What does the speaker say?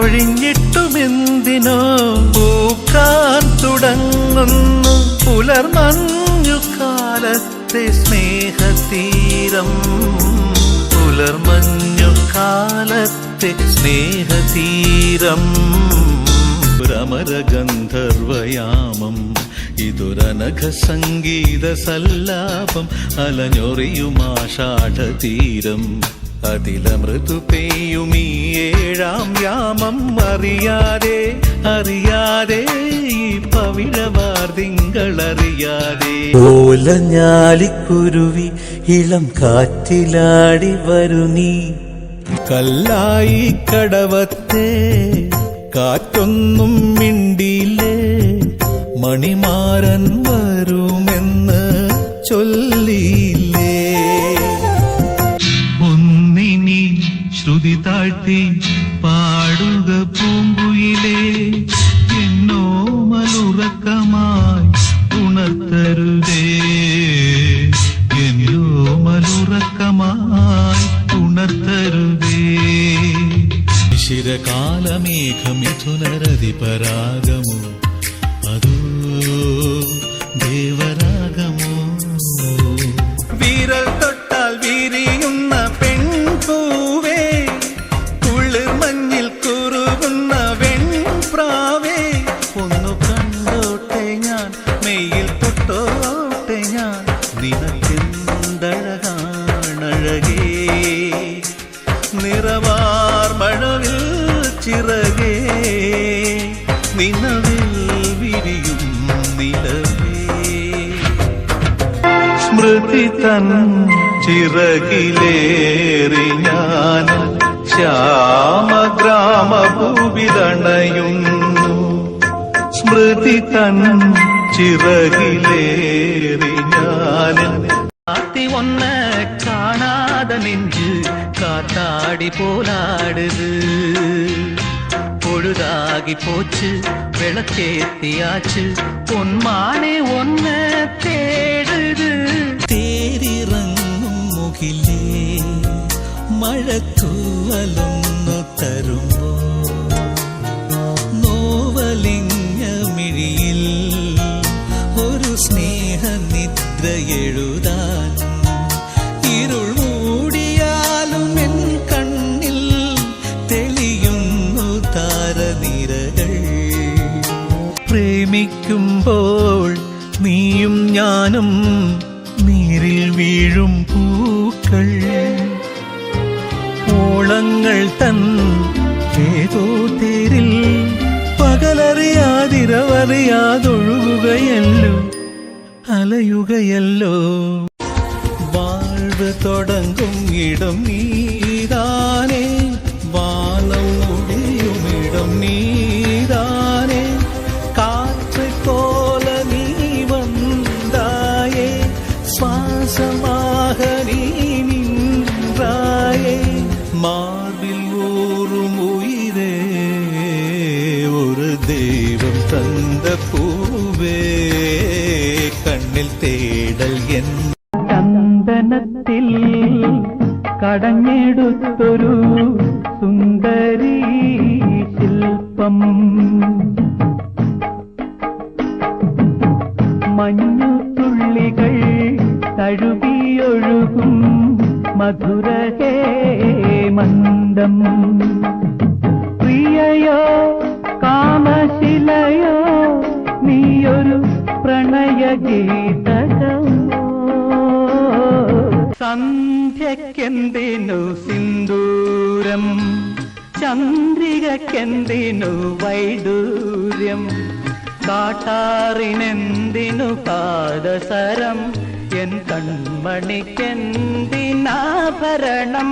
പൊഴിഞ്ഞിട്ടുമെന്തിനോ പൂക്കാൻ തുടങ്ങുന്നു പുലർമഞ്ഞുകാലത്തെ സ്നേഹതീരം. പുലർമഞ്ഞുകാലത്തെ സ്നേഹതീരം. ഭ്രമരഗന്ധർവയാമം ഇതൊരനഘ സംഗീത സല്ലാപം. അലഞ്ഞൊറിയുമാഷാഢതീരം അതിലമൃദു പെയ്യുമീ ഏഴാം യാമം. അറിയാതെ അറിയാതെ ഈ പവിഴവാർതിങ്കളറിയാതെ ഓലഞ്ഞാലിക്കുരുവി ഇളം കാറ്റിലാടി വരു നീ. കല്ലായി കടവത്തെ കാറ്റൊന്നും മിണ്ടിയില്ലേ. മണിമാരൻ വരുമെന്ന് ചൊല്ലിയില്ലേ. ഒന്നിനി ശ്രുതി താഴ്ത്തി പാടുക പൂങ്കുയിലേ. എന്നോ മലുറക്കമായി ഉണർത്തരുതേ. എന്നോ മലുറക്കമായി ഉണർത്തരുതേ. ശിരകാലമേഘമിഥുനരതിപരാഗമോ അതോ ദേവരാഗമോ. വിരൽ തൊട്ടാൽ വിരിയുന്ന പെൺപൂവേ. കുളിർമഞ്ഞിൽ കുറുകുന്ന വെൺപ്രാവേ. ഒന്നു കണ്ടോട്ടെ ഞാൻ മെയ്യിൽ തൊട്ടോട്ടെ ഞാൻ. നിനക്കെന്തഴകാണഴകേ നിറവാർ മഴവിൽ ചിറകേ. നിലവിൽ വിരിയും നിലവേ. സ്മൃതി തൻ ചിറകിലേറി ഞാൻ ശ്യാമഗ്രാമഭൂവിലണയുന്നു. സ്മൃതി തൻ ചിറകിലേറി ഞാൻ ஒன்ன காணாத நெஞ்சு காத்தாடி போலாடுது. பொழுதாகி போச்சு விளக்கேத்தியாச்சு பொன்மானே ஒன்ன தேடுது. തേരിറങ്ങും മുകിലേ മഴത്തൂവലൊന്നു തരുമ്പോ. നോവലിങ്ങ മിഴിയിൽ ഒരു സ്നേഹനിദ്ര എഴുതാൻ. ഇരുൾ മൂടിയാലും എൻ കണ്ണിൽ തെളിയുന്നു താരനിരകൾ. പ്രേമിക്കുമ്പോൾ നീയും ഞാനും നീരിൽ വീഴും പൂക്കൾ. ഓളങ്ങൾ തൻ ഏതോ തേരിൽ പകലറിയാതിരവറിയാതൊഴുകുകയല്ലോ അലയുകയല്ലോ. വാഴ്വ് തുടങ്ങും ഇടം നീതാനേ. വാനം മുടിയുമിടം നീതാനേ. കാറ്റ് പോല നീ വന്നായേ. ശ്വാസமாக നീ നിன்றாயே. മാർബിൽ ഊറും ഉയിരേ ഒരു ദൈവം തந்த പൂവേ. കണ്ണിൽ തേടൽ എൻ ചന്ദനത്തിൽ കടഞ്ഞെടുത്തൊരു സുന്ദരീ ശില്പം. മഞ്ഞുതുള്ളികൾ തഴുകിയൊഴുകും മധുരഹേ മന്ദം. പ്രിയയോ കാമശിലയോ നീയൊരു പ്രണയഗീതകമോ. സന്ധ്യക്കെന്തിനു സിന്ദൂരം ചന്ദ്രികക്കെന്തിനു വൈഡൂര്യം. കാട്ടാറിനെന്തിനു പാദസരം എൻ കൺമണിക്കെന്തിനാഭരണം.